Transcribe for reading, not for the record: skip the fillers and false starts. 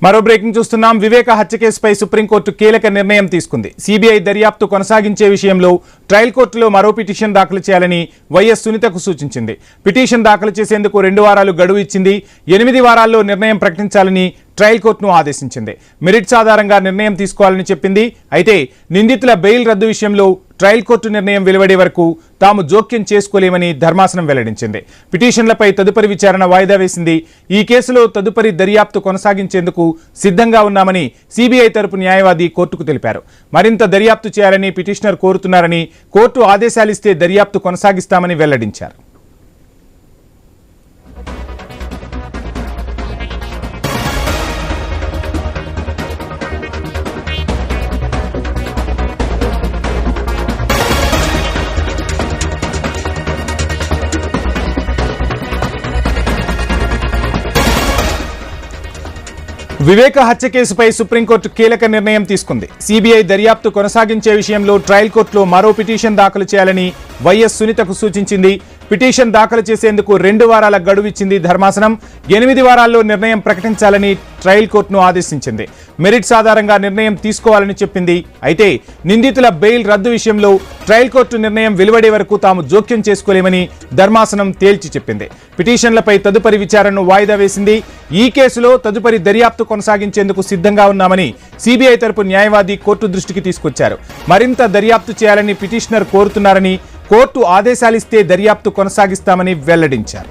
మరో బ్రేకింగ్ చూస్తున్నాం. వివేక హత్య కేసుపై సుప్రీంకోర్టు కీలక నిర్ణయం తీసుకుంది. సిబిఐ దర్యాప్తు కొనసాగించే విషయంలో ట్రయల్ కోర్టులో మరో పిటిషన్ దాఖలు చేయాలని వైఎస్ సునీతకు సూచించింది. పిటిషన్ దాఖలు చేసేందుకు 2 వారాలు గడువు ఇచ్చింది. 8 వారాల్లో నిర్ణయం ప్రకటించాలని ట్రయల్ కోర్టును ఆదేశించింది. మెరిట్స్ ఆధారంగా నిర్ణయం తీసుకోవాలని చెప్పింది. అయితే నిందితుల బెయిల్ రద్దు విషయంలో ట్రయల్ కోర్టు నిర్ణయం వెలువడే వరకు తాము జోక్యం చేసుకోలేమని ధర్మాసనం వెల్లడించింది. పిటిషన్లపై తదుపరి విచారణ వాయిదా వేసింది. ఈ కేసులో తదుపరి దర్యాప్తు కొనసాగించేందుకు సిద్ధంగా ఉన్నామని సిబిఐ తరపు న్యాయవాది కోర్టుకు తెలిపారు. మరింత దర్యాప్తు చేయాలని పిటిషనర్ కోరుతున్నారని, కోర్టు ఆదేశాలిస్తే దర్యాప్తు కొనసాగిస్తామని వెల్లడించారు. వివేక హత్య కేసుపై సుప్రీంకోర్టు కీలక నిర్ణయం తీసుకుంది. సిబిఐ దర్యాప్తు కొనసాగించే విషయంలో ట్రయల్ కోర్టులో మరో పిటిషన్ దాఖలు చేయాలని వైఎస్ సునీతకు సూచించింది. పిటిషన్ దాఖలు చేసేందుకు 2 వారాల గడువు ఇచ్చింది ధర్మాసనం. 8 వారాల్లో నిర్ణయం ప్రకటించాలని ట్రయల్ కోర్టును ఆదేశించింది. మెరిట్స్ ఆధారంగా నిర్ణయం తీసుకోవాలని చెప్పింది. అయితే నిందితుల బెయిల్ రద్దు విషయంలో ట్రయల్ కోర్టు నిర్ణయం వెలువడే వరకు తాము జోక్యం చేసుకోలేమని ధర్మాసనం తేల్చి చెప్పింది. పిటిషన్లపై తదుపరి విచారణను వాయిదా వేసింది. ఈ కేసులో తదుపరి దర్యాప్తు కొనసాగించేందుకు సిద్ధంగా ఉన్నామని సిబిఐ తరపు న్యాయవాది కోర్టు దృష్టికి తీసుకొచ్చారు. మరింత దర్యాప్తు చేయాలని పిటిషనర్ కోరుతున్నారని, కోర్టు ఆదేశాలిస్తే దర్యాప్తు కొనసాగిస్తామని వెల్లడించారు.